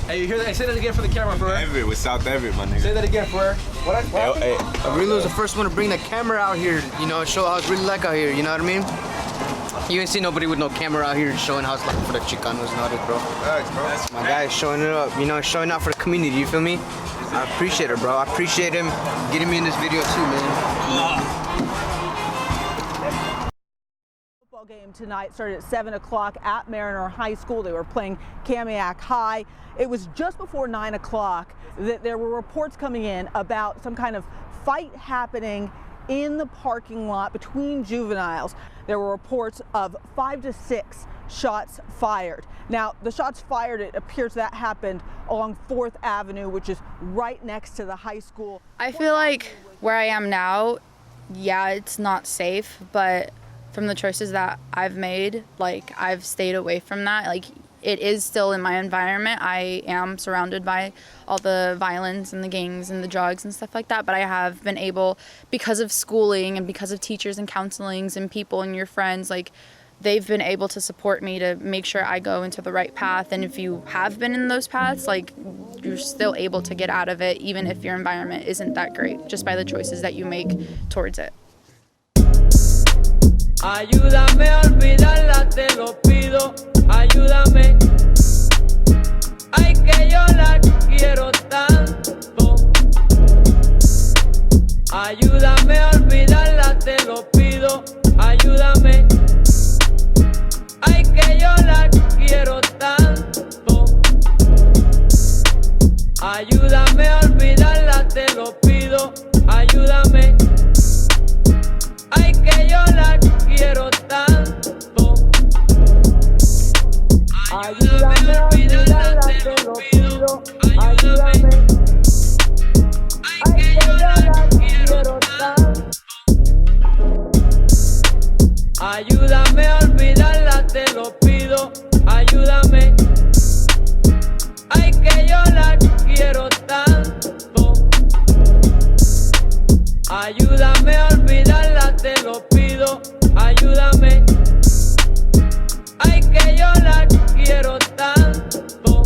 Hey, you hear that? Hey, say that again for the camera, bro. Everett with South Everett, my nigga. Say that again, bro. What? Hey, Aurelio was the first one to bring the camera out here, you know, show how it's really like out here, you know what I mean? You ain't see nobody with no camera out here showing how it's like for the Chicanos nowadays, bro. Thanks, bro. My guy is showing it up, you know, showing out for the community, you feel me? I appreciate it, bro. I appreciate him getting me in this video too, man. Football game tonight started at 7 o'clock at Mariner High School. They were playing Kamiak High. It was just before 9 o'clock that there were reports coming in about some kind of fight happening in the parking lot between juveniles. There were reports of 5 to 6 shots fired. Now, the shots fired, it appears that happened along 4th Avenue, which is right next to the high school. I feel like where I am now, yeah, it's not safe, but from the choices that I've made, like, I've stayed away from that. Like, it is still in my environment. I am surrounded by all the violence and the gangs and the drugs and stuff like that, but I have been able, because of schooling and because of teachers and counselings and people and your friends, like, they've been able to support me to make sure I go into the right path. And if you have been in those paths, like, you're still able to get out of it, even if your environment isn't that great, just by the choices that you make towards it. Ayúdame a olvidarla, te lo pido, ayúdame. Ay, que yo la quiero tanto. Ayúdame a olvidarla, te lo pido, ayúdame. Ay, que yo la quiero tanto. Ayúdame a olvidarla, te lo pido, ayúdame. Ay, que yo la quiero tanto. Ayúdame a olvidarla, te lo pido, ayúdame. Ay, que yo la quiero tanto. Ayúdame a olvidarla, te lo pido, ayúdame. Ay, que yo la quiero tanto. Ayúdame a olvidarla, te lo pido, ayúdame. Ay, que yo la quiero tanto.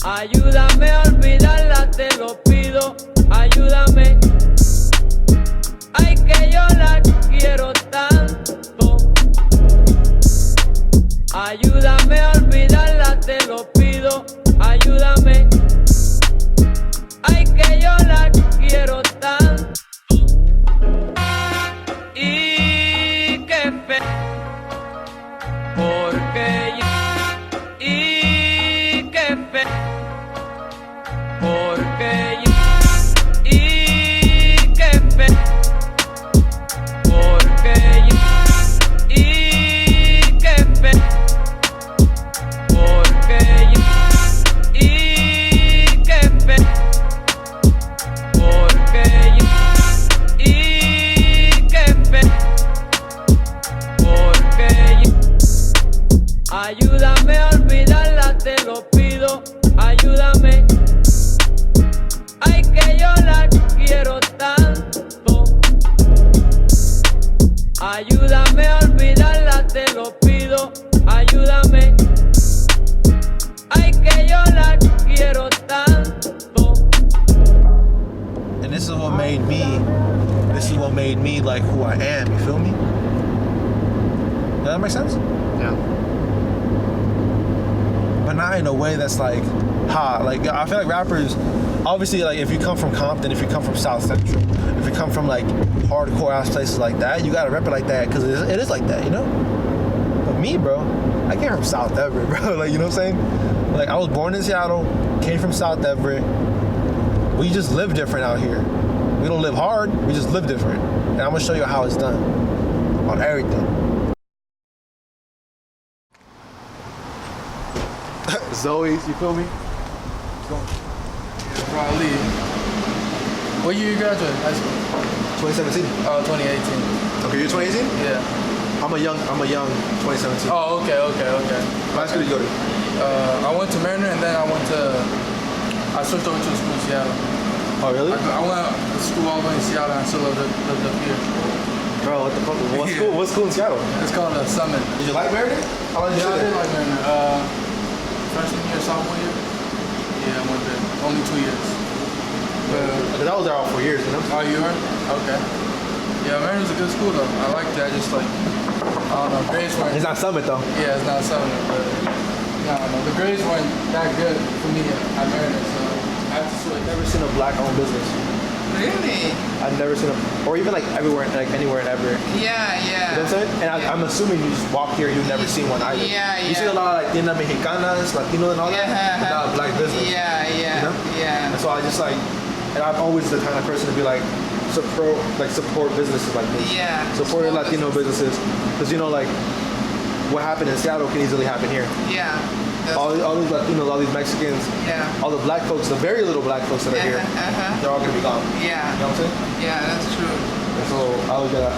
Ayúdame a olvidarla, te lo pido, ayúdame. Ay, que yo la quiero tanto. Ayúdame a olvidarla, te lo pido, ayúdame. Ay, que yo la quiero tanto. Y qué fe, porque yo. Y qué fe, porque yo. Y qué fe, porque yo. Y qué fe, porque yo. Y qué fe. Porque yo, y qué fe, porque yo, ayúdame a olvidarla, te lo pido, ayúdame. Ay, que yo la quiero tanto. Ayúdame a olvidarla, te lo pido, ayúdame. Ay, que yo la quiero tanto. And this is what made me like who I am, you feel me? Does that make sense? Yeah. But not in a way that's like hot. Like, I feel like rappers, obviously, like, if you come from Compton, if you come from South Central, if you come from like hardcore ass places like that, you gotta rep it like that, because it is like that, you know? But me, bro, I came from South Everett, bro. Like, you know what I'm saying? Like, I was born in Seattle, came from South Everett. We just live different out here. We don't live hard, we just live different. And I'm gonna show you how it's done on everything. Zoe's, you feel me? Probably. What year you graduated high school? 2017. 2018. Okay, you're 2018? Yeah. I'm a young 2017. Oh, okay. What high school did you go to? I went to Mariner and then I switched over to a school in Seattle. Oh, really? I went to school all the way in Seattle and I still lived up here. Bro, what the fuck? What school in Seattle? It's called Summit. Did you like Mariner? How long did you I stay did there? like Mariner. freshman year, sophomore year. Yeah, I went there. Only 2 years. Because I was there all 4 years, you know? Oh, you were? Okay. Yeah, Maryland's a good school though. I liked it. I just like, I don't know, grades weren't. It's not Summit though. Yeah, it's not Summit, but I don't know. The grades weren't that good for me at Maryland, so I have to switch. I've never seen a black-owned business. Really? I've never seen or even like everywhere, like anywhere in Everett. Yeah, yeah. You know what I'm saying? And I'm assuming you just walk here, you've never seen one either. Yeah, You see a lot of like tiendas mexicanas, Latino and all that, but not a black business. Yeah, yeah, You know? yeah. And so I just like, and I'm always the kind of person to be like, support businesses like this. Yeah. Support small Latino businesses. Because you know, like, what happened in Seattle can easily happen here. Yeah. All these Latinos, all these Mexicans, Yeah. all the black folks, the very little black folks that are here, they're all gonna be gone. Yeah. You know what I'm saying? Yeah, that's true. And so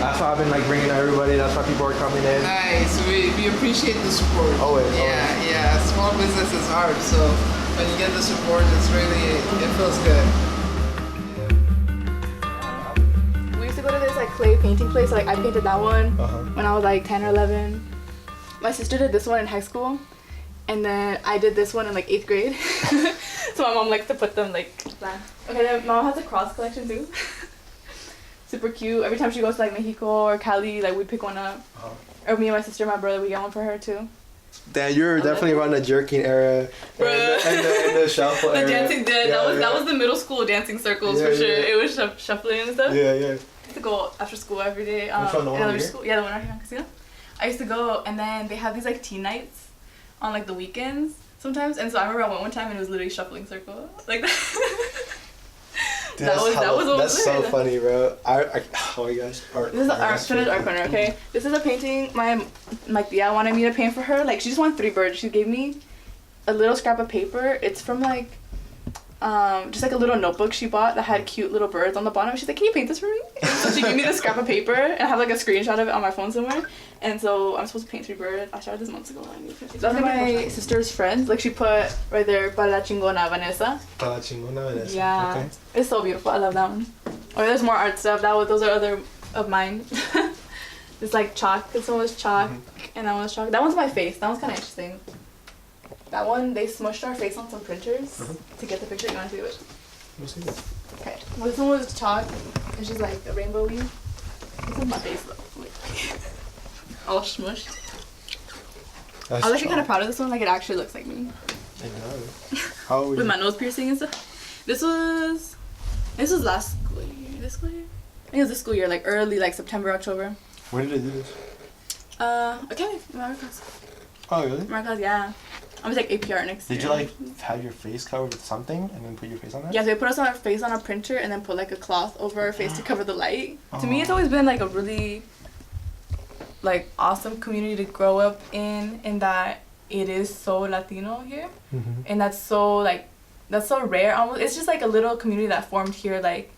that's why I've been like bringing everybody. That's why people are coming in. Nice. We appreciate the support. Always. Yeah. Small business is hard, so when you get the support, it feels good. We used to go to this like clay painting place. Like I painted that one Uh-huh. when I was like 10 or 11. My sister did this one in high school, and then I did this one in like 8th grade. So my mom likes to put them like that. Okay, then my mom has a cross collection too. Super cute. Every time she goes to like Mexico or Cali, like we pick one up. Uh-huh. Or me and my sister and my brother, we get one for her too. Dan, you're definitely around the jerking era. Bruh. And the shuffle The era. dancing did. That was the middle school dancing circles for sure. Yeah. It was shuffling and stuff. Yeah. I used to go after school every day. Which one, the one in over here? school. Yeah, the one right here on Casino. I used to go, and then they have these like teen nights on like the weekends sometimes. And so I remember I went one time and it was literally shuffling circle like that. Dude, that was what that's was so lit. funny, bro. Oh my gosh. This is the art corner, okay? This is a painting my tia wanted me to paint for her. Like she just wanted 3 birds. She gave me a little scrap of paper. It's from like just like a little notebook she bought that had cute little birds on the bottom. She's like, "Can you paint this for me?" And so she gave me this scrap of paper, and I have like a screenshot of it on my phone somewhere. And so I'm supposed to paint 3 birds. I started this months ago. Those are my sister's friends. Like she put right there, "Para la chingona Vanessa." Para la chingona Vanessa. Yeah, Okay. it's so beautiful. I love that one. Or there's more art stuff. Those are other of mine. It's like chalk. This one was chalk, and that one was chalk. That one's my face. That one's kind of interesting. That one, they smushed our face on some printers to get the picture. You want to see which? Let's see this. Okay. Well, this one was chalk, and she's like a rainbow weave. This is my face though. Like, all smushed. I was actually kind of proud of this one. Like it actually looks like me. How old were With you? my nose piercing and stuff. This was last school year. This school year? I think it was this school year, like early, like September, October. Where did they do this? Okay, Marcos. Oh really? Marcos, yeah. I'm gonna take APR next year. Did you like have your face covered with something and then put your face on that? Yeah, so they put us on our face on a printer and then put like a cloth over our face to cover the light. To me, it's always been like a really like awesome community to grow up in that it is so Latino here, and that's so rare. Almost, it's just like a little community that formed here, like,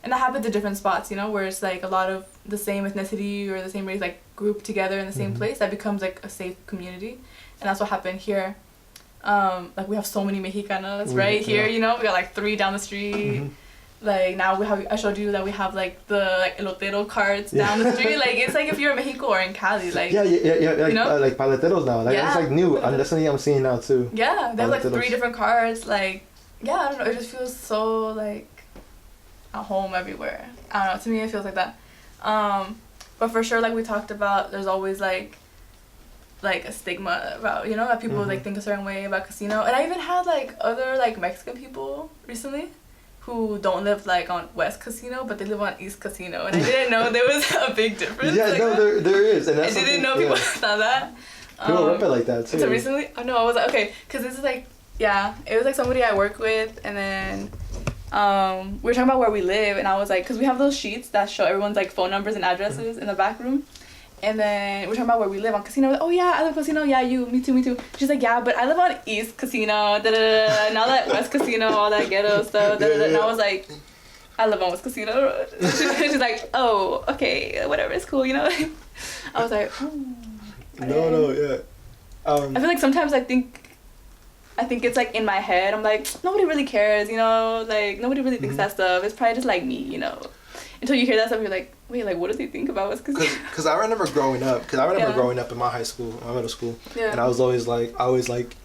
and that happens at different spots, you know, where it's like a lot of the same ethnicity or the same race like grouped together in the same place. That becomes like a safe community. And that's what happened here. Like we have so many Mexicanos right here, you know. We got like 3 down the street. Like now I showed you that we have like the like elotero carts down the street. Like it's like if you're in Mexico or in Cali, like yeah, like, you know? Like paleteros now. Like it's like new. And that's something I'm seeing now too. Yeah, they have like Paleteros. 3 different carts. Like yeah, I don't know. It just feels so like at home everywhere. I don't know. To me, it feels like that. But for sure, like we talked about, there's always like a stigma about, you know, that people like think a certain way about casino. And I even had like other like Mexican people recently who don't live like on West Casino, but they live on East Casino, and I didn't know there was a big difference. Yeah, like no, there is, and that's I didn't know people thought that. People rep it like that too. So recently, I was like, okay, because this is like, yeah, it was like somebody I work with, and then we were talking about where we live, and I was like, because we have those sheets that show everyone's like phone numbers and addresses in the back room. And then we're talking about where we live on Casino. Like, oh yeah, I live Casino. Yeah, me too. She's like, yeah, but I live on East Casino. Da da da. And all that West Casino, all that ghetto stuff. Da, da, da. And I was like, I live on West Casino. She's like, oh, okay, whatever, it's cool, you know. I was like, oh. No, yeah. I feel like sometimes I think it's like in my head. I'm like, nobody really cares, you know. Like nobody really thinks that stuff. It's probably just like me, you know. until you hear that stuff, you're like, wait, like, what do they think about us? Because I remember growing up. Because I remember growing up in my high school, my middle school, and I was always like,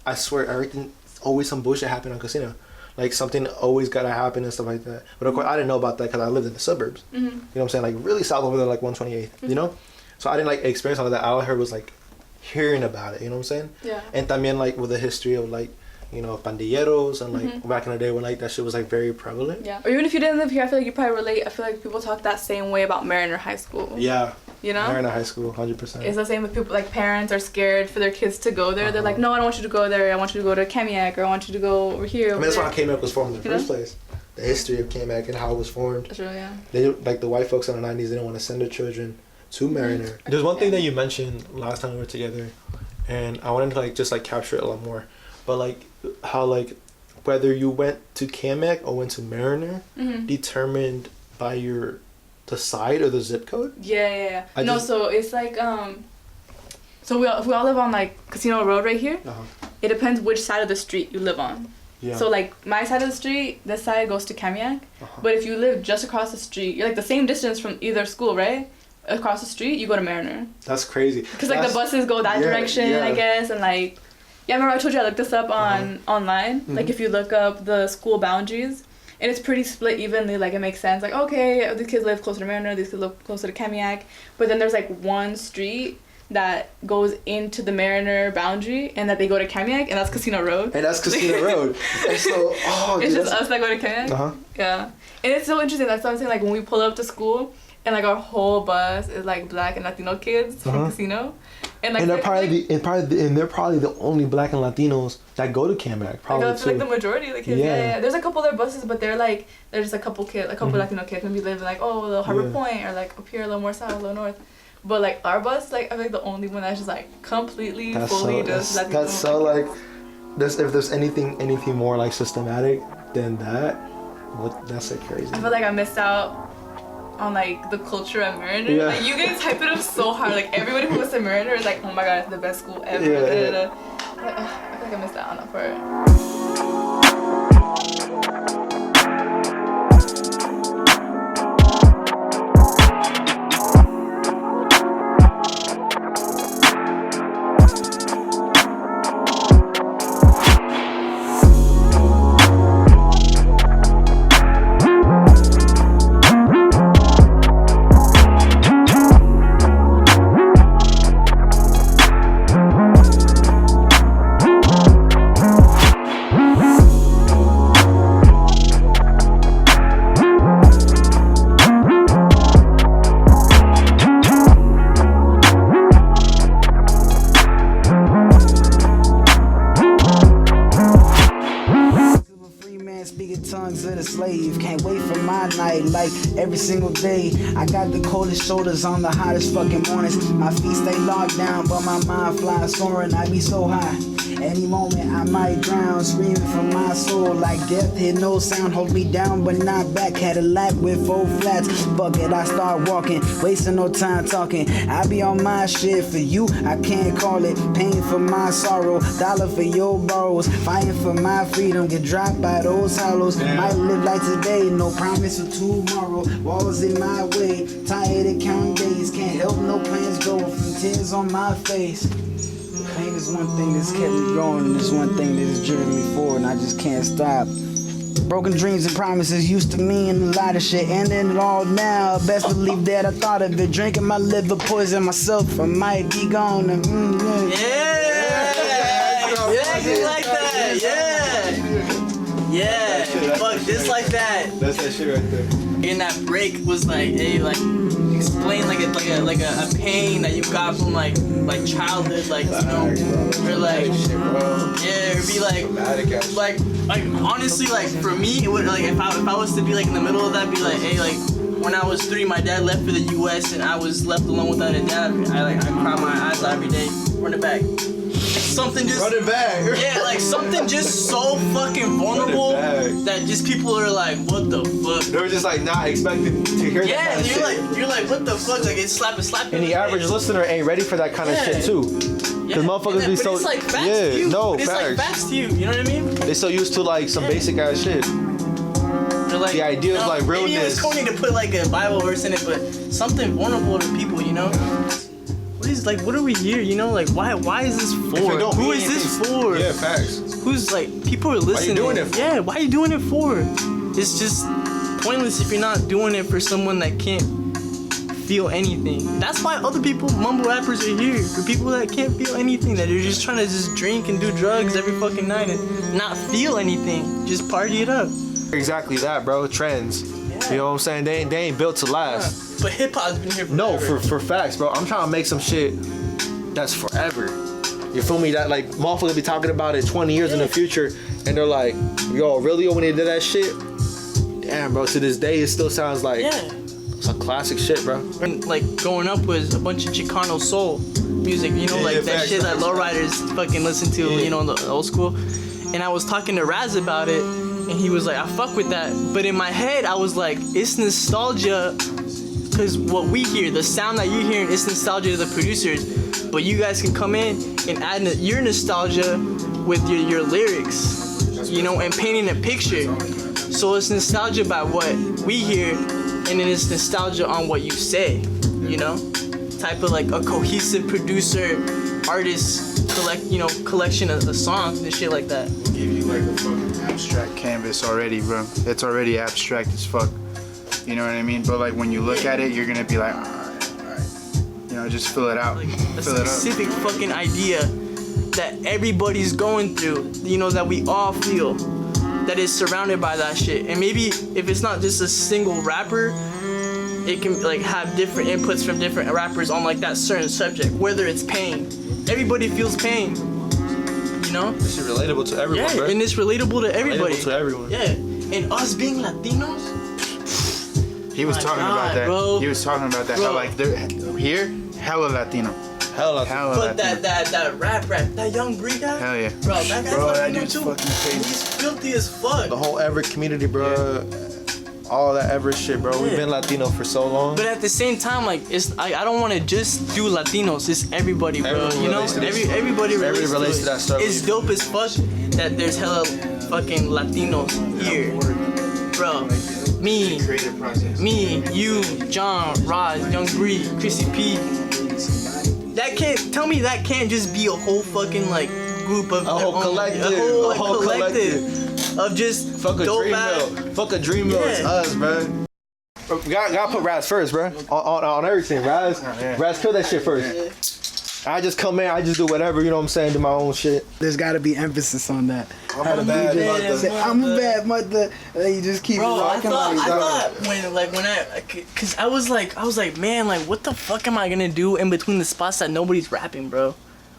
I swear everything, always some bullshit happened on casino. Like, something always gotta happen and stuff like that. But of course, I didn't know about that because I lived in the suburbs. You know what I'm saying? Like, really south over there, like 128th, you know? So I didn't, like, experience all of that. All I heard was, like, hearing about it, you know what I'm saying? Yeah. And también, like, with the history of, like, you know, pandilleros and, like, back in the day when, like, that shit was, like, very prevalent. Yeah. Or even if you didn't live here, I feel like you probably relate. I feel like people talk that same way about Mariner High School. Yeah. You know? Mariner High School, 100%. It's the same with people, like, parents are scared for their kids to go there. They're like, no, I don't want you to go there. I want you to go to Kamiak, or I want you to go over here. I mean, that's why Kamiak was formed in the first place. The history of Kamiak and how it was formed. That's true, yeah. They, like, the white folks in the 90s, they didn't want to send their children to Mariner. There's one thing that you mentioned last time we were together, and I wanted to, like, just, like, capture it a lot more. But, like, how, like, whether you went to Kamiak or went to Mariner determined by the side or the zip code? Yeah. So it's like, so we all live on, like, Casino Road right here. It depends which side of the street you live on. Yeah. So, like, my side of the street, this side goes to Kamiak. But if you live just across the street, you're, like, the same distance from either school, right? Across the street, you go to Mariner. That's crazy. Because, like, the buses go that direction, I guess, and, like, yeah, remember I told you I looked this up on online? Like, if you look up the school boundaries, and it's pretty split evenly, like, it makes sense. Like, okay, these kids live closer to Mariner, these kids live closer to Kamiak. But then there's, like, one street that goes into the Mariner boundary, and that they go to Kamiak, and that's Casino Road. And that's Casino Road. And so, it's just us that go to Kamiak. Yeah. And it's so interesting. That's what I'm saying. Like, when we pull up to school, and, like, our whole bus is, like, Black and Latino kids from Casino. And, like, they're probably the only Black and Latinos that go to Kamiak. Probably like, like the majority of the kids. Yeah. There's a couple other buses, but they're just a couple Latino kids. Maybe live in, like, the Harbor Point, or, like, up here a little more south, a little north. But, like, our bus, like, I'm, like, the only one that's just, like, completely fully just Latino. That's so, like, if there's anything more, like, systematic than that, that's, like, crazy. I feel like I missed out on, like, the culture at Mariner. Like, you guys hype it up so hard. Like, everybody who goes to Mariner is like, oh my god, it's the best school ever. Like, I feel like I missed out on that part. Every single day, I got the coldest shoulders on the hottest fucking mornings. My feet stay locked down, but my mind flies soaring. I be so high. Any moment I might drown, screaming from my soul like death hit no sound. Hold me down, but not back. Cadillac with 4 flats. Fuck it, I start walking, wasting no time talking. I be on my shit for you, I can't call it. Pain for my sorrow, dollar for your borrows. Fighting for my freedom, get dropped by those hollows. Might live like today, no promise for tomorrow. Walls in my way, tired of counting days. Can't help no plans go from tears on my face. Pain is one thing that's kept me going, and it's one thing that has driven me forward, and I just can't stop. Broken dreams and promises used to mean a lot of shit, ending it all now. Best believe that I thought of it. Drinking my liver, poison myself, I might be gone. Yeah, like that, yeah, fuck, just like that. That's that shit right there. And that break was like, hey, like, explain like a pain that you got from like childhood, like, you know, or like, yeah, it'd be like honestly, like, for me, it would, like, if I was to be like in the middle of that, be like, hey, like, when I was 3, my dad left for the U.S. and I was left alone without a dad. I cry my eyes out every day, running back. Something just running back. Yeah, like something just so fucking vulnerable that just people are like, what the fuck? They were just like not expecting to hear that kind of shit. Yeah, you're like, what the fuck? Like it's slap. And the average listener ain't ready for that kind of shit too. Cause motherfuckers be so it's like facts to you. No, it's facts. like facts to you. You know what I mean? They so used to like some basic ass shit. They're like the idea of like realness. Maybe it was corny to put like a Bible verse in it, but something vulnerable to people, you know. What are we here, you know? Like, why is this for? Who is this for? Yeah, facts. Who's like, people are listening. Why are you doing it for? Yeah, why are you doing it for? It's just pointless if you're not doing it for someone that can't feel anything. That's why other people, mumble rappers, are here. For people that can't feel anything, that are just trying to just drink and do drugs every fucking night and not feel anything. Just party it up. Exactly that, bro. Trends. Yeah. You know what I'm saying? They ain't built to last. Yeah. But hip hop's been here forever. No, for facts, bro. I'm trying to make some shit that's forever. You feel me? That like motherfuckers be talking about it 20 years in the future, and they're like, yo, Aurelio, when they did that shit, damn, bro. To this day, it still sounds like it's a classic shit, bro. And like growing up was a bunch of Chicano soul music, you know, like that shit that lowriders fucking listen to, you know, in the old school. And I was talking to Raz about it, and he was like, I fuck with that. But in my head, I was like, it's nostalgia. Because what we hear, the sound that you're hearing, is nostalgia to the producers, but you guys can come in and add your nostalgia with your lyrics, you know, and painting a picture. So it's nostalgia about what we hear, and then it's nostalgia on what you say, you know? Type of like a cohesive producer, artist, collection of songs and shit like that. We'll give you like a fucking abstract canvas already, bro. It's already abstract as fuck. You know what I mean? But like when you look at it, you're gonna be like, alright. You know, just fill it out. Like a specific fucking idea that everybody's going through, you know, that we all feel, that is surrounded by that shit. And maybe if it's not just a single rapper, it can like have different inputs from different rappers on like that certain subject, whether it's pain. Everybody feels pain, you know? This is relatable to everyone, yeah, bro. And it's relatable to everybody. Relatable to everyone. Yeah, and us being Latinos. He was talking about that. Bro. He was talking about that. How like here, hella Latino. Hella Latino. But that rap, that young Bree guy. Hell yeah. Bro, that guy's that Latino dude's too. fucking crazy. He's filthy as fuck. The whole Everett community, bro. Yeah. All that Everett shit, bro. We've been Latino for so long. But at the same time, like I don't want to just do Latinos. It's everybody, bro. Everyone you know, everybody relates to that struggle. It's dope as fuck that there's hella fucking Latinos here, bro. Me, you, John, Rod, Young Bree, Chrissy P. That can't just be a whole fucking like group of a whole collective of just fuck a dream mill. Fuck a dream mill. It's us, bro. We gotta put Raz first, bro. On everything, Raz. Raz, kill that shit first. I just come in, I just do whatever, you know what I'm saying, do my own shit. There's gotta be emphasis on that. I'm a bad mother. I'm a bad mother. You just keep rocking I thought cause I was like, man, like what the fuck am I gonna do in between the spots that nobody's rapping, bro?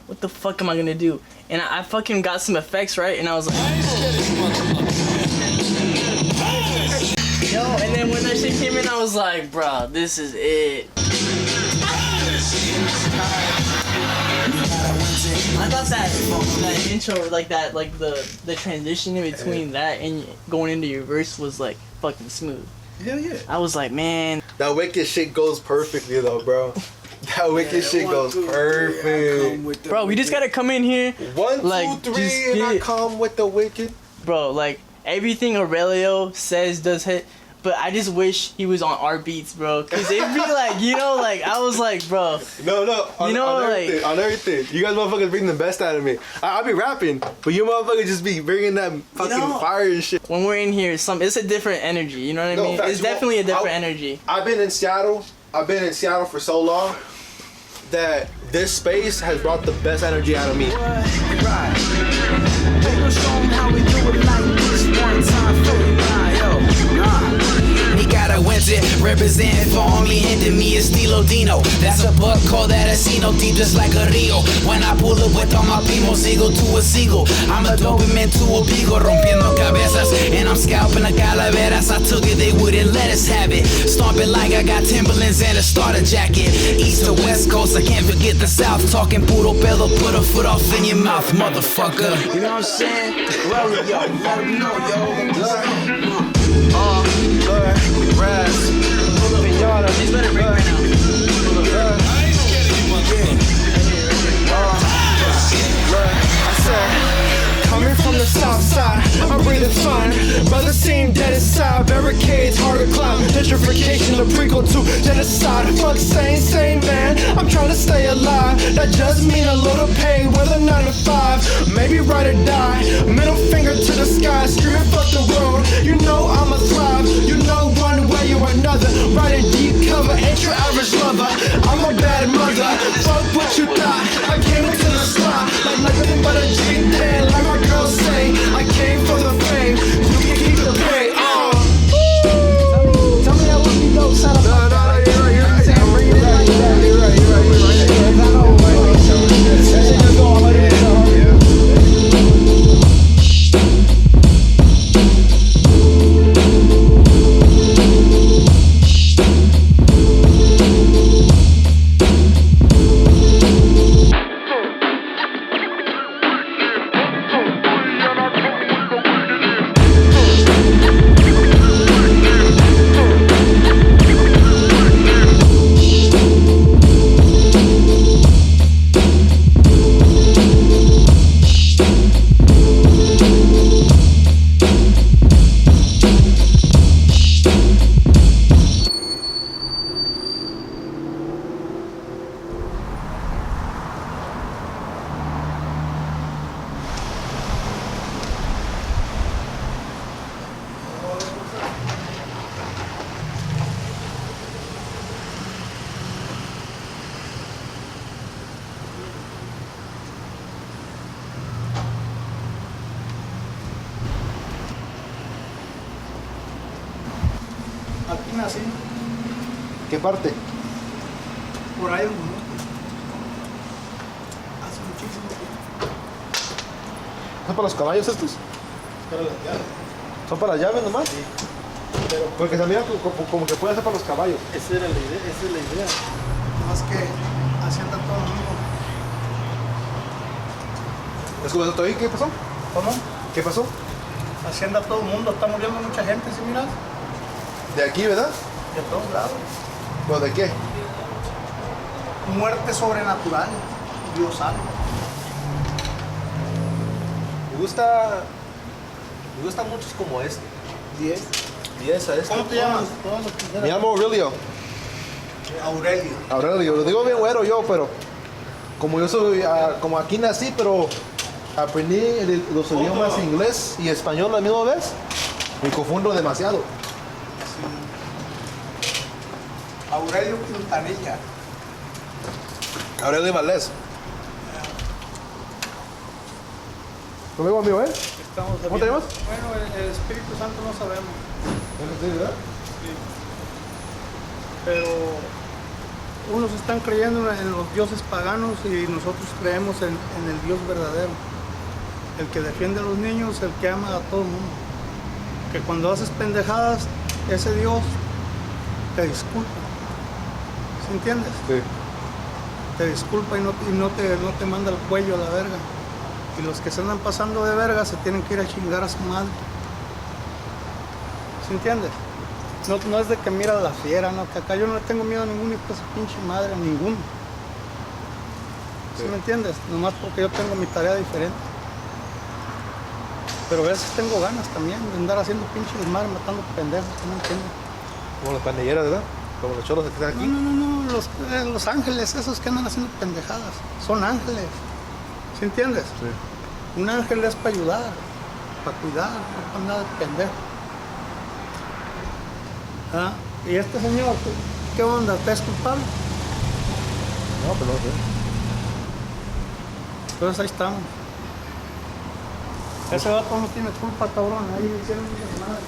What the fuck am I gonna do? And I fucking got some effects, right? And I was like, yo, and then when that shit came in, I was like, bro, this is it. I thought that intro, like that, like the transition in between that and going into your verse was like fucking smooth. Hell yeah. I was like, man. That wicked shit goes perfectly though, bro. That wicked shit goes perfect. Bro, we just gotta come in here. 1, 2, like, 3, and I come with the wicked. Bro, like everything Aurelio says does hit. But I just wish he was on our beats, bro. Cause it'd be like, you know, like I was like, bro. No. On everything. You guys motherfuckers bring the best out of me. I be rapping, but you motherfuckers just be bringing that fucking fire and shit. When we're in here, it's a different energy. You know what I mean? Facts, it's definitely a different energy. I've been in Seattle for so long that this space has brought the best energy out of me. Right. We gon' show 'em how we do it like this one time for you, Cualtzin, representing for only gente mi estilo Dino. That's a buck, call that a Sino, deep just like a Rio. When I pull up with all my primos, eagle to a single. I'm a Doberman to a beagle, rompiendo cabezas. And I'm scalping the calaveras. I took it, they wouldn't let us have it. Stomping like I got Timberlands and a starter jacket. East to West Coast, I can't forget the South. Talking puro pedo, put a foot off in your mouth, motherfucker. You know what I'm saying? Well, yo, let them know, yo. Raz, Pinata, He's better break right now. I said, coming from the south side, I'm breathing fun. Brothers seem dead inside. side, barricades hard to climb. Gentrification, a prequel to genocide. Fuck sane man, I'm trying to stay alive. That just mean a little pain with a 9 to 5. Maybe ride or die, middle finger to the sky, screaming fuck the world. You know I'ma thrive, you know one way or another. Riding deep cover, ain't your average lover. I'm a bad mother, fuck what you thought. I came into the spot like nothing but a G-10. Like my girls say, I came for the fame. You can keep the pay. Tell me that would be dope, son of a Aquí nací, ¿Qué parte? por ahí donde hace muchísimo tiempo. ¿Son para los caballos estos? Para las llaves. ¿Son para las llaves nomás? Sí. Pero Porque se mira como que puede ser para los caballos. esa era la idea, esa es la idea. Más que así anda todo el mundo. ¿Escuchaste ahí? ¿Qué pasó? ¿Cómo? ¿Qué pasó? Así anda todo el mundo, está muriendo mucha gente, ¿sí miras? De aquí, ¿verdad? De todos lados. ¿Pero de qué? Muerte sobrenatural, Dios algo. Me gusta muchos como este. 10. 10 a este. ¿Cómo te llamas? Me llamo Aurelio. Aurelio. Aurelio, lo digo bien güero yo, pero como yo soy, como aquí nací, pero aprendí los idiomas inglés y español a la misma vez, me confundo demasiado. Aurelio Quintanilla. Aurelio Valdez. Conmigo, amigo, ¿eh? ¿Cómo te llamas? Bueno, el Espíritu Santo no sabemos. ¿Verdad? Pero unos están creyendo en los dioses paganos y nosotros creemos en el Dios verdadero. El que defiende a los niños, el que ama a todo el mundo. Que cuando haces pendejadas, ese Dios te disculpa. ¿Sí entiendes? Sí. Te disculpa y no te manda el cuello a la verga. Y los que se andan pasando de verga se tienen que ir a chingar a su madre. ¿Sí entiendes? No es de que mira a la fiera, no, que acá yo no le tengo miedo a ningún hijo de su pinche madre, a ninguno. ¿Sí me entiendes? Nomás porque yo tengo mi tarea diferente. Pero a veces tengo ganas también de andar haciendo pinche desmadre, matando pendejos, que no entienden. Como las pandilleras, ¿verdad? Como los cholos que están aquí. No, los ángeles esos que andan haciendo pendejadas, son ángeles. ¿Sí entiendes? Sí. Un ángel es para ayudar, para cuidar, no para nada de pendejo. ¿Ah? ¿Y este señor, qué onda? ¿Te es culpable? No, pero no sé. Entonces ahí estamos. Ese vato no tiene culpa, cabrón. Ahí hicieron un desmadre.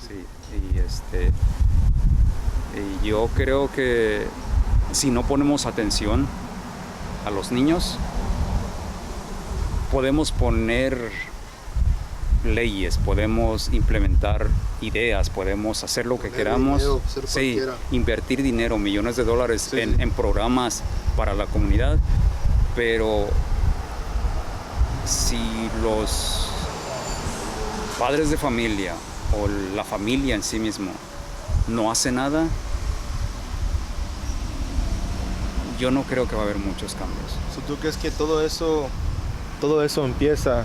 Sí, y yo creo que si no ponemos atención a los niños, podemos poner leyes, podemos implementar ideas, podemos hacer lo que queramos, dinero, sí, invertir dinero, millones de dólares en programas para la comunidad, pero si los padres de familia o la familia en sí mismo no hace nada, yo no creo que va a haber muchos cambios. ¿Tú crees que todo eso empieza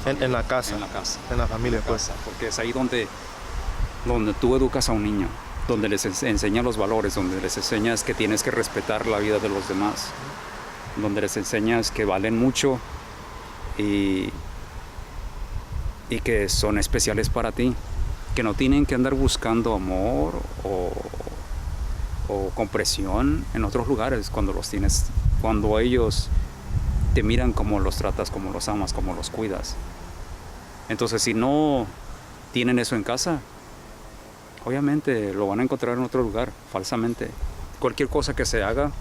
En la casa. En la casa. En la familia, En la pues. casa, porque es ahí donde tú educas a un niño, donde les enseñas los valores, donde les enseñas que tienes que respetar la vida de los demás, donde les enseñas que valen mucho y que son especiales para ti, que no tienen que andar buscando amor o compresión en otros lugares cuando ellos te miran como los tratas, como los amas, como los cuidas. Entonces, si no tienen eso en casa, obviamente lo van a encontrar en otro lugar, falsamente. Cualquier cosa que se haga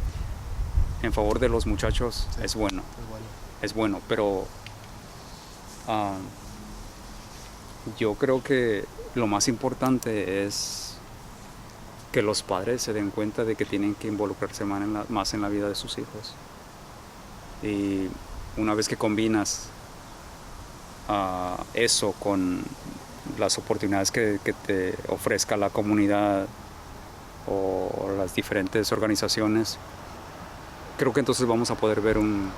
en favor de los muchachos es bueno. Es bueno, pero yo creo que lo más importante es que los padres se den cuenta de que tienen que involucrarse más en la vida de sus hijos. Y una vez que combinas eso con las oportunidades que te ofrezca la comunidad o las diferentes organizaciones, creo que entonces vamos a poder ver un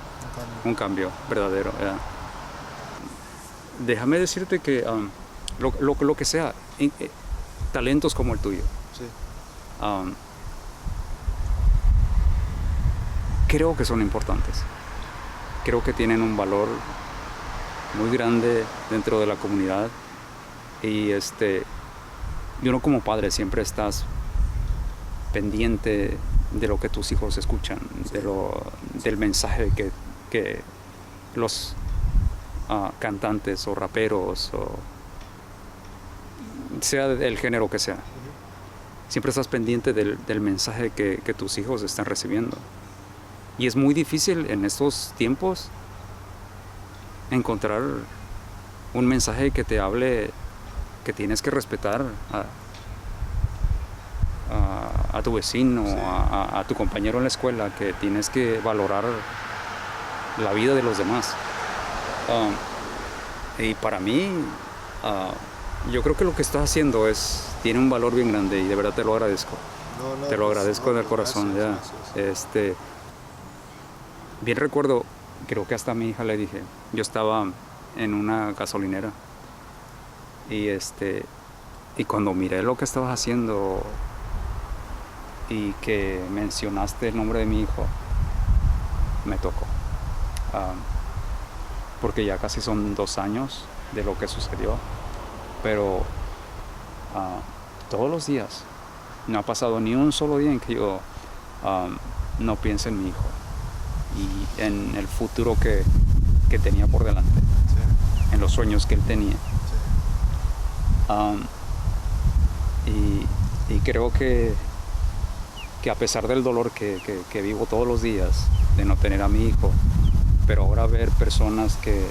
cambio verdadero. Déjame decirte que lo que sea, talentos como el tuyo, creo que son importantes. Creo que tienen un valor muy grande dentro de la comunidad y uno como padre siempre estás pendiente de lo que tus hijos escuchan, del mensaje que los cantantes o raperos o sea el género que sea, siempre estás pendiente del mensaje que tus hijos están recibiendo. Y es muy difícil en estos tiempos encontrar un mensaje que te hable que tienes que respetar a tu vecino, a tu compañero en la escuela, que tienes que valorar la vida de los demás. Y para mí, yo creo que lo que estás haciendo tiene un valor bien grande y de verdad te lo agradezco. Te lo agradezco del corazón. Gracias. Bien recuerdo, creo que hasta a mi hija le dije, yo estaba en una gasolinera y cuando miré lo que estabas haciendo y que mencionaste el nombre de mi hijo, me tocó. Porque ya casi son 2 años de lo que sucedió, pero todos los días no ha pasado ni un solo día en que yo no piense en mi hijo y en el futuro que tenía por delante, en los sueños que él tenía. Y creo que a pesar del dolor que vivo todos los días de no tener a mi hijo, pero ahora ver personas que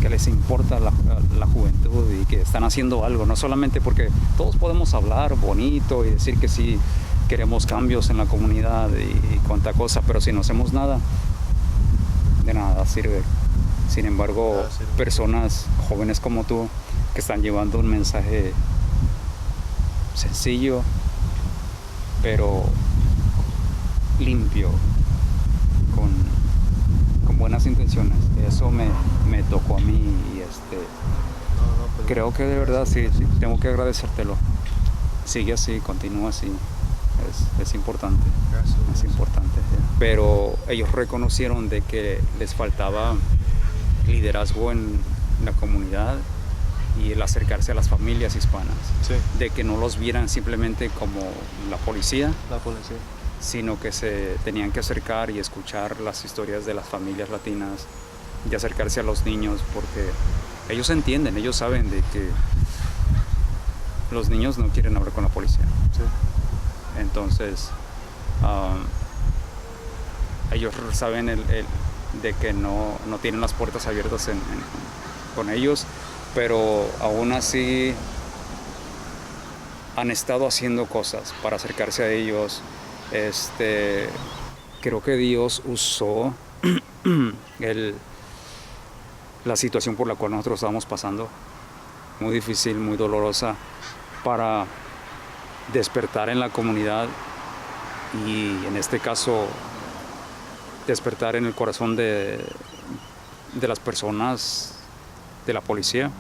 les importa la juventud y que están haciendo algo, no solamente porque todos podemos hablar bonito y decir que sí queremos cambios en la comunidad y cuánta cosa, pero si no hacemos nada, de nada sirve. Sin embargo, personas jóvenes como tú que están llevando un mensaje sencillo, pero limpio, con buenas intenciones, eso me tocó a mí y creo que de verdad sí, tengo que agradecértelo. Sigue así, continúa así. Es importante. Gracias. Es importante. Pero ellos reconocieron de que les faltaba liderazgo en la comunidad y el acercarse a las familias hispanas. Sí. De que no los vieran simplemente como la policía, sino que se tenían que acercar y escuchar las historias de las familias latinas, y acercarse a los niños, porque ellos entienden, ellos saben de que los niños no quieren hablar con la policía. Sí. Entonces, ellos saben de que no tienen las puertas abiertas con ellos, pero aún así han estado haciendo cosas para acercarse a ellos. Creo que Dios usó la situación por la cual nosotros estábamos pasando, muy difícil, muy dolorosa, para despertar en la comunidad y en este caso despertar en el corazón de de las personas de la policía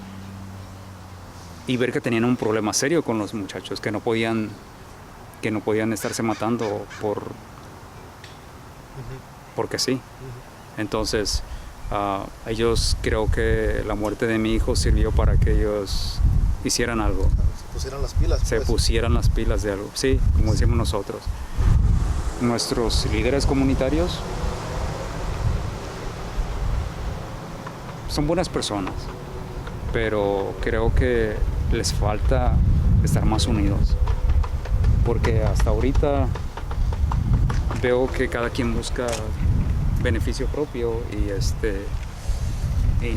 y ver que tenían un problema serio con los muchachos, que no podían estarse matando porque sí. Entonces, ellos, creo que la muerte de mi hijo sirvió para que ellos hicieran algo. Se pusieran las pilas. Se pusieran las pilas de algo. Sí, como decimos nosotros. Nuestros líderes comunitarios son buenas personas, pero creo que les falta estar más unidos. Porque hasta ahorita veo que cada quien busca beneficio propio y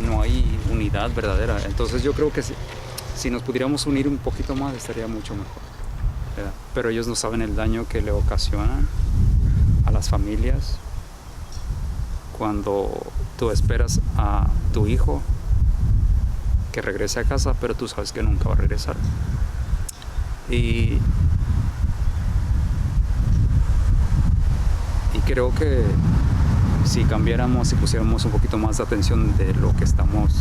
no hay unidad verdadera. Entonces yo creo que si nos pudiéramos unir un poquito más estaría mucho mejor, ¿verdad? Pero ellos no saben el daño que le ocasionan a las familias cuando tú esperas a tu hijo que regrese a casa, pero tú sabes que nunca va a regresar. Y creo que si cambiáramos, si pusiéramos un poquito más de atención de lo que estamos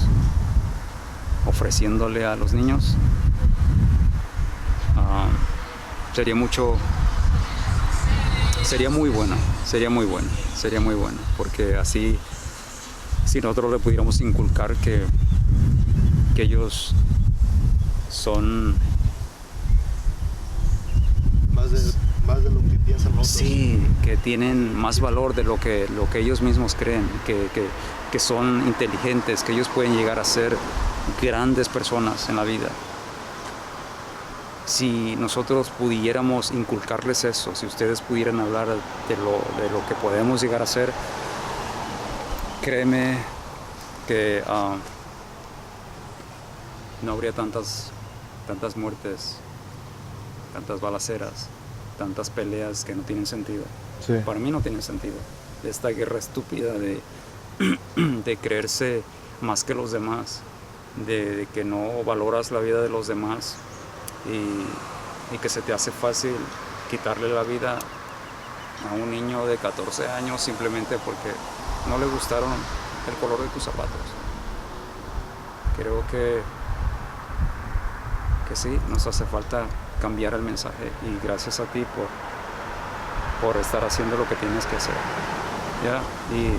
ofreciéndole a los niños, sería muy bueno, porque así, si nosotros le pudiéramos inculcar que ellos son más de lo que piensan nosotros. Sí, que tienen más valor de lo que ellos mismos creen, que son inteligentes, que ellos pueden llegar a ser grandes personas en la vida. Si nosotros pudiéramos inculcarles eso, si ustedes pudieran hablar de lo que podemos llegar a ser, créeme que no habría tantas muertes, tantas balaceras, tantas peleas que no tienen sentido. Sí. Para mí no tiene sentido. Esta guerra estúpida de creerse más que los demás, de que no valoras la vida de los demás y que se te hace fácil quitarle la vida a un niño de 14 años simplemente porque no le gustaron el color de tus zapatos. Creo que sí, nos hace falta cambiar el mensaje y gracias a ti por estar haciendo lo que tienes que hacer. ¿Ya? Y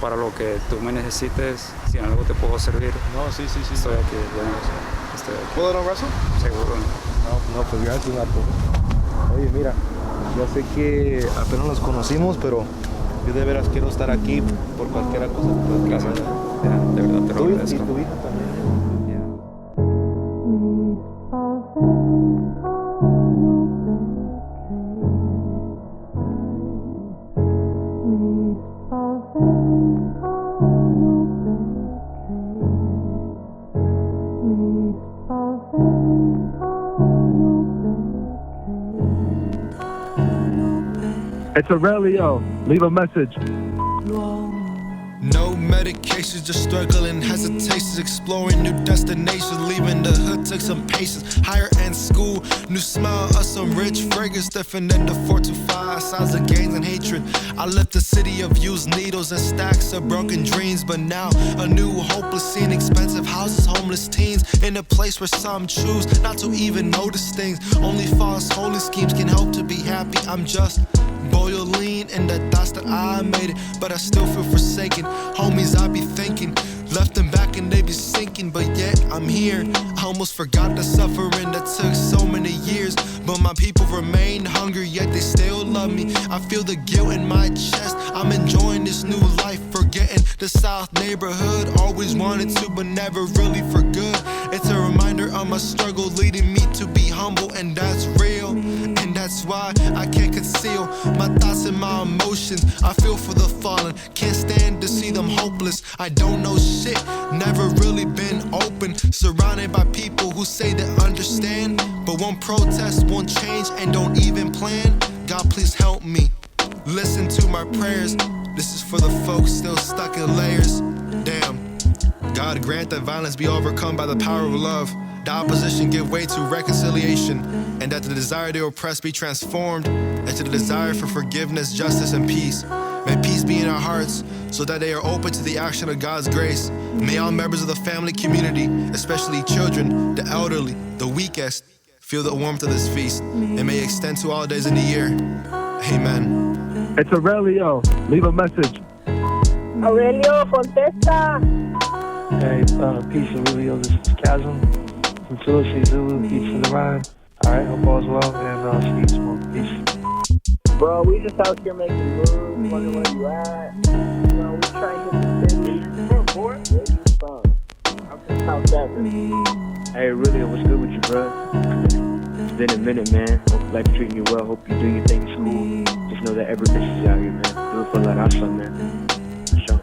para lo que tú me necesites, si en algo te puedo servir, no, sí. Estoy aquí, estoy aquí. ¿Puedo dar un abrazo? Seguro. No, pues gracias, Nato. Oye, mira, yo sé que apenas nos conocimos, pero yo de veras quiero estar aquí por cualquier cosa. Gracias. Ya, de verdad te lo agradezco. Y tu hija también. It's Aurelio. Leave a message. No medications, just struggling, hesitations, exploring new destinations, leaving the hood took some patience. Higher end school, new smell of some rich fragrance, different than the 425 sides of gangs and hatred. I left the city of used needles and stacks of broken dreams, but now a new hopeless scene, expensive houses, homeless teens, in a place where some choose not to even notice things. Only false holy schemes can help to be happy. I'm just boiling in the thoughts that I made it, but I still feel forsaken. Homies, I be thinking, left them back and they be sinking, but yet I'm here. I almost forgot the suffering that took so many years, but my people remain hungry, yet they still love me. I feel the guilt in my chest. I'm enjoying this new life, forgetting the South neighborhood. Always wanted to, but never really for good. It's a reminder of my struggle, leading me to be humble, and that's real. And that's why I can't conceal my thoughts and my emotions. I feel for the fallen, can't stand to see them hopeless. I don't know shit, never really been open. Surrounded by people who say they understand, but won't protest, won't change, and don't even plan. God, please help me. Listen to my prayers. This is for the folks still stuck in layers. Damn. God grant that violence be overcome by the power of love. The opposition give way to reconciliation, and that the desire to oppress be transformed into the desire for forgiveness, justice, and peace. May peace be in our hearts, so that they are open to the action of God's grace. May all members of the family community, especially children, the elderly, the weakest, feel the warmth of this feast, and may extend to all days in the year. Amen. It's Aurelio. Leave a message. Aurelio, contesta. Hey, peace, Aurelio. This is Chasm from Tulsi Zulu. Peace for the ride. All right, hope all's well, and Steve Smoke. Peace. Bro, we just out here making moves, wondering where you at. You know, we trying to get the business. Where you from? I'm from South Everett. Hey, Aurelio, what's good with you, bro? It's been a minute, man. Hope life treating you well. Hope you do your thing in school. Just know that every bitch is out here, man. Do it for that awesome, man. For sure.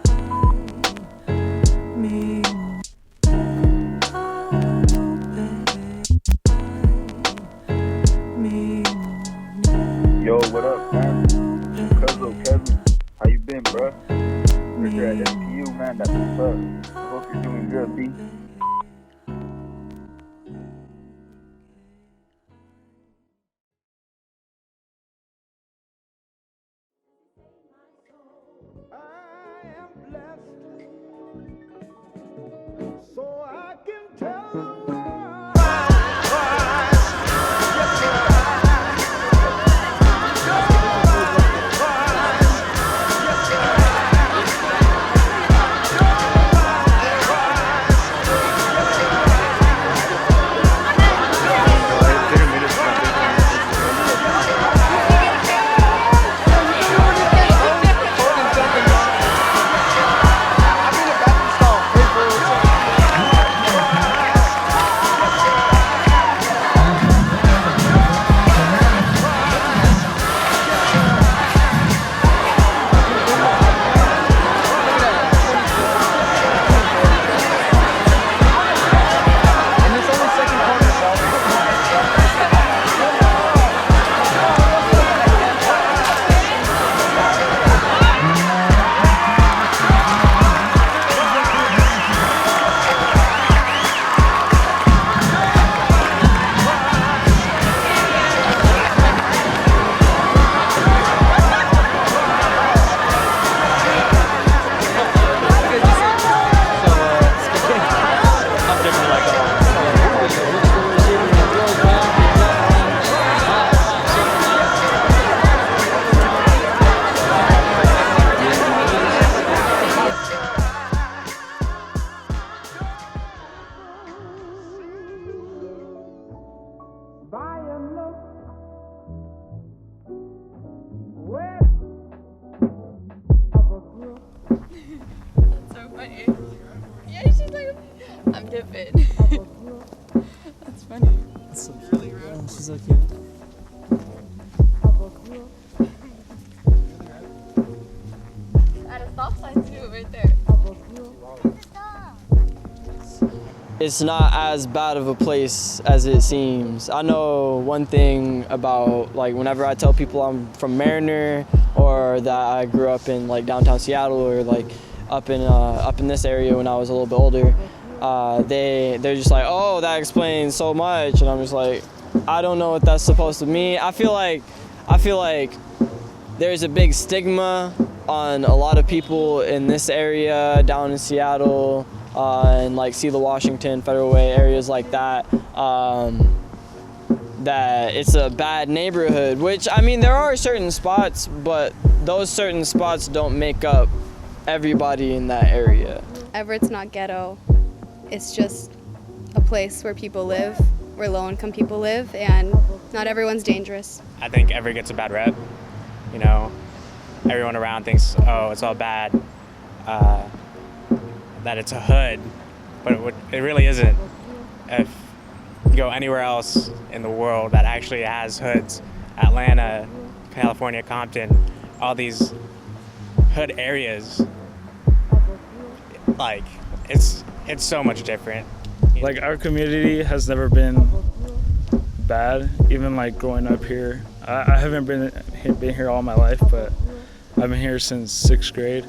Yo, what up, man? Kevin, how you been, bro? We're here at SPU, man. That's what's up. I hope you're doing good, B. I'm dipping. That's funny. That's really rude. She's so cute. At a stop sign too, right there. It's not as bad of a place as it seems. I know one thing about, like, whenever I tell people I'm from Mariner or that I grew up in like downtown Seattle or like up in this area when I was a little bit older, they're just like, oh, that explains so much, and I'm just like, I don't know what that's supposed to mean. I feel like there's a big stigma on a lot of people in this area down in Seattle and like Seattle, Washington, Federal Way, areas like that, that it's a bad neighborhood, which, I mean, there are certain spots, but those certain spots don't make up everybody in that area. Everett's not ghetto. It's just a place where people live, where low-income people live, and not everyone's dangerous. I think Everett gets a bad rep. You know, everyone around thinks, oh, it's all bad, that it's a hood, but it really isn't. If you go anywhere else in the world that actually has hoods, Atlanta, California, Compton, all these hood areas, like, it's so much different. Like, our community has never been bad, even like growing up here. I haven't been here all my life, but I've been here since 6th grade,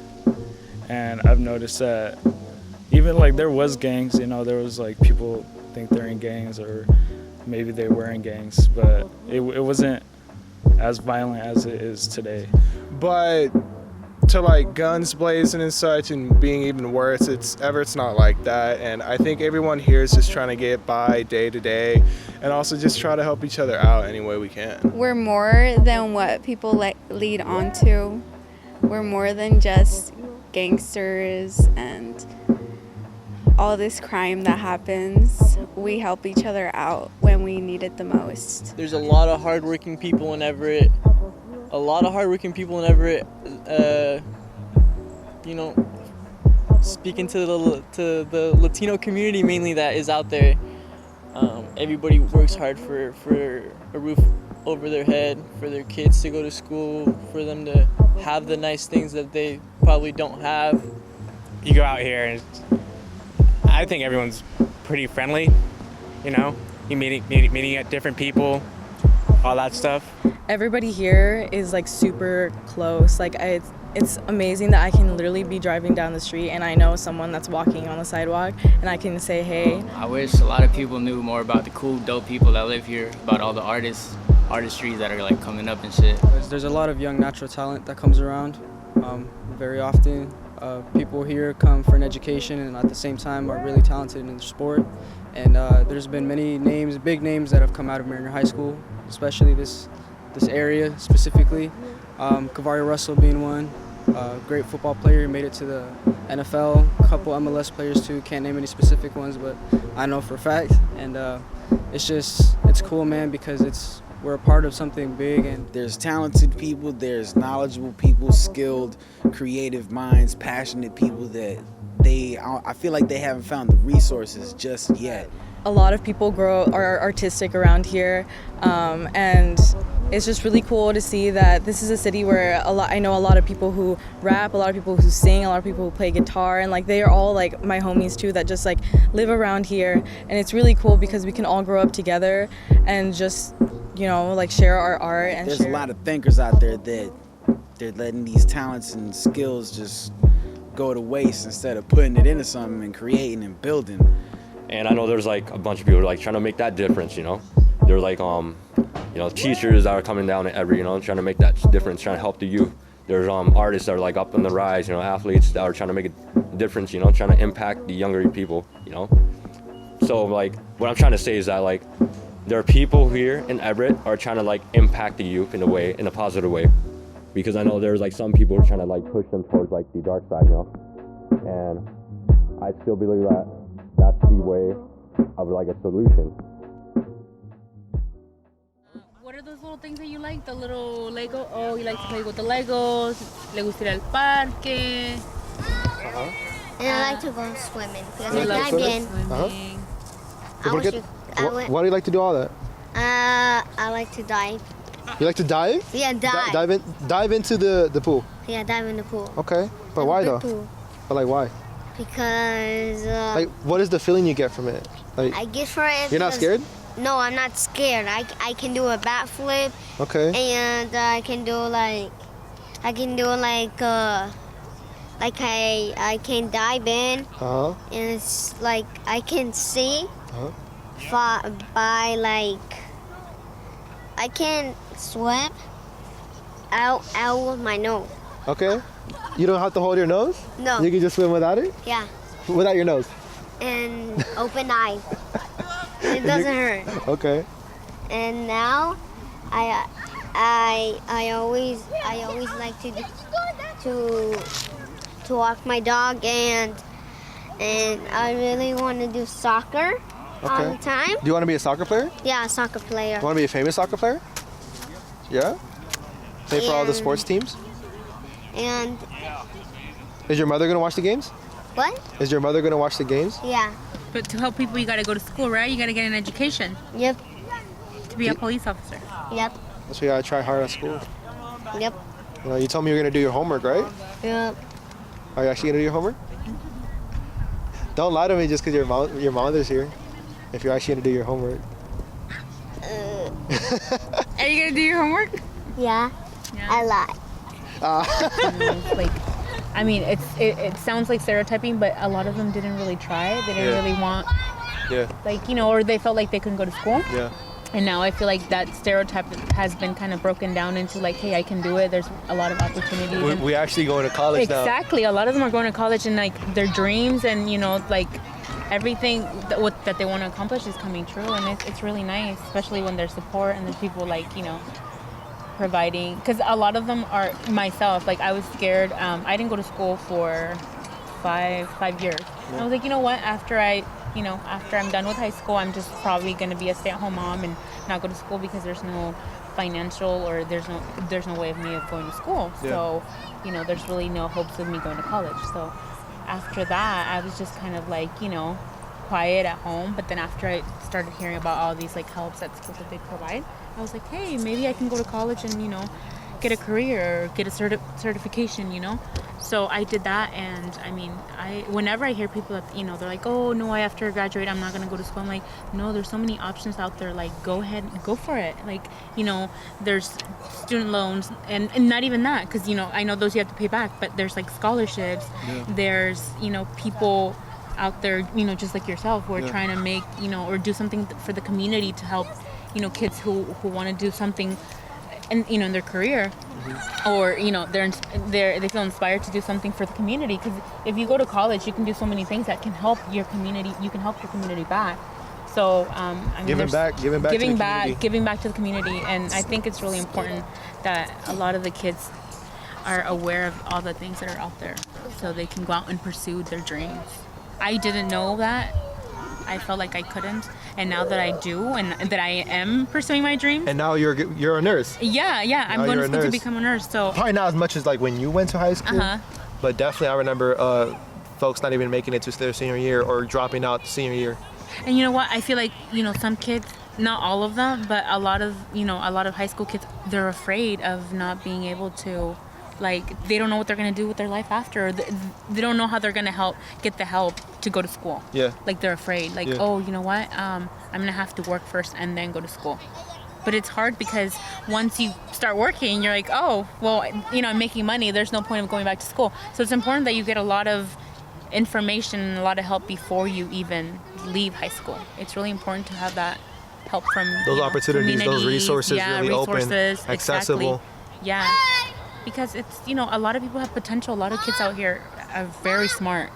and I've noticed that even like there was gangs, you know, there was like people think they're in gangs or maybe they were in gangs, but it wasn't as violent as it is today. But to like guns blazing and such and being even worse. Everett's not like that, and I think everyone here is just trying to get by day to day and also just try to help each other out any way we can. We're more than what people lead on to. We're more than just gangsters and all this crime that happens. We help each other out when we need it the most. There's a lot of hardworking people in Everett. You know, speaking to the Latino community mainly that is out there. Everybody works hard for a roof over their head, for their kids to go to school, for them to have the nice things that they probably don't have. You go out here and I think everyone's pretty friendly, you know, you meeting at different people, all that stuff. Everybody here is like super close. Like it's amazing that I can literally be driving down the street and I know someone that's walking on the sidewalk and I can say hey. I wish a lot of people knew more about the cool, dope people that live here, about all the artistries that are like coming up and shit. There's a lot of young natural talent that comes around very often. People here come for an education and at the same time are really talented in the sport. And there's been many names, big names that have come out of Mariner High School, especially this area specifically. Kavaria Russell being one, great football player, made it to the NFL. A couple MLS players too, can't name any specific ones, but I know for a fact. And it's cool, man, because we're a part of something big. And there's talented people, there's knowledgeable people, skilled, creative minds, passionate people that I feel like they haven't found the resources just yet. A lot of people are artistic around here, and it's just really cool to see that this is a city where I know a lot of people who rap, a lot of people who sing, a lot of people who play guitar, and like they are all like my homies too that just like live around here. And it's really cool because we can all grow up together and just, you know, like share our art. And there's a lot of thinkers out there that they're letting these talents and skills just go to waste instead of putting it into something and creating and building. And I know there's like a bunch of people like trying to make that difference, you know. There's like you know, teachers that are coming down to Everett, you know, trying to make that difference, trying to help the youth. There's artists that are like up on the rise, you know, athletes that are trying to make a difference, you know, trying to impact the younger people, you know. So like what I'm trying to say is that like there are people here in Everett are trying to like impact the youth in a positive way. Because I know there's like some people who are trying to like push them towards like the dark side, you know. And I still believe that that's the way of like a solution. What are those little things that you like? The little Lego? Oh, you like to play with the Legos. Le gusta ir al parque. And I like to go swimming because You I like dive swimming? in. Why do you like to do all that? I like to dive. You like to dive? Yeah, dive. Dive into the pool. Yeah, dive in the pool. Okay, but why though? Pool. But like why? Because Like, what is the feeling you get from it? Like, I get for it. you're not scared? No, I'm not scared. I can do a backflip. Okay. And I can do like I can dive in. Uh-huh. And it's like I can see Uh-huh. by like I can swim out with my nose. Okay. You don't have to hold your nose? No. You can just swim without it? Yeah. Without your nose? And open eyes. It doesn't hurt. Okay. And now I always like to walk my dog and I really want to do soccer all the time. Do you want to be a soccer player? Yeah, a soccer player. You want to be a famous soccer player? Yeah? Play for all the And- sports teams? And Is your mother going to watch the games? what? Is your mother going to watch the games? Yeah. But to help people, you gotta go to school, right? You gotta get an education. Yep. To be a police officer. Yep. That's why you got to try hard at school. Yep. You know, you told me you're going to do your homework, right? Yep. Are you actually going to do your homework? Don't lie to me just because your mother's here. If you're actually going to do your homework. Are you gonna do your homework? Yeah. I lie. Like, I mean, it sounds like stereotyping, but a lot of them didn't really try. They didn't Yeah. really want, Yeah. like, you know, or they felt like they couldn't go to school. Yeah. And now I feel like that stereotype has been kind of broken down into like, hey, I can do it. There's a lot of opportunities. We actually going to college now. Exactly. A lot of them are going to college, and like their dreams and, you know, like everything that they want to accomplish is coming true. And it's really nice, especially when there's support and there's people like, you know, providing. Because a lot of them are myself. Like I was scared. I didn't go to school for five years. I was like, you know what, after I'm done with high school, I'm just probably going to be a stay-at-home mom and not go to school because there's no financial or there's no way of me going to school. Yeah. So, you know, there's really no hopes of me going to college. So after that, I was just kind of like, you know, quiet at home. But then after I started hearing about all these like helps at schools that they provide, I was like, hey, maybe I can go to college and, you know, get a career or get a certification, you know. So I did that, and I mean, whenever I hear people that, you know, they're like, oh no, after I graduate I'm not gonna go to school, I'm like, no, there's so many options out there. Like, go ahead, go for it. Like, you know, there's student loans and not even that, because, you know, I know those you have to pay back, but there's like scholarships. Yeah. There's, you know, people out there, you know, just like yourself, who are trying to make, you know, or do something for the community to help, you know, kids who want to do something and, you know, in their career. Or, you know, they feel inspired to do something for the community, because if you go to college you can do so many things that can help your community. You can help your community back. So I mean, giving back to the community. And I think it's really important that a lot of the kids are aware of all the things that are out there, so they can go out and pursue their dreams. I didn't know that. I felt like I couldn't, and now that I do, and that I am pursuing my dreams. And now you're a nurse. Yeah, I'm going to school to become a nurse. So probably not as much as like when you went to high school, but definitely I remember folks not even making it to their senior year or dropping out senior year. And you know what? I feel like, you know, some kids, not all of them, but a lot of high school kids, they're afraid of not being able to. Like, they don't know what they're going to do with their life after. Or they don't know how they're going to get the help to go to school. Yeah. Like, they're afraid. Like, oh, you know what? I'm going to have to work first and then go to school. But it's hard because once you start working, you're like, oh, well, you know, I'm making money. There's no point of going back to school. So it's important that you get a lot of information and a lot of help before you even leave high school. It's really important to have that help from those opportunities, those resources really open, accessible. Exactly. Yeah. Because it's, you know, a lot of people have potential. A lot of kids out here are very smart.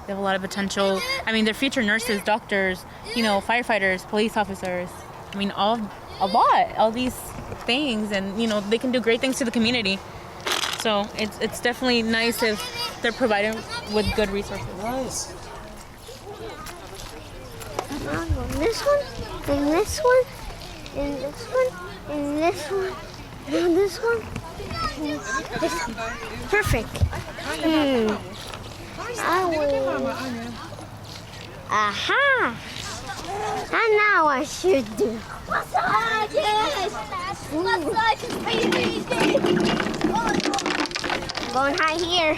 They have a lot of potential. I mean, they're future nurses, doctors, you know, firefighters, police officers. I mean, all these things, and, you know, they can do great things to the community. So it's definitely nice if they're provided with good resources. Nice. This one, and this one, and this one, and this one, and this one. Perfect. I will. Aha! And now I should do. Going high here.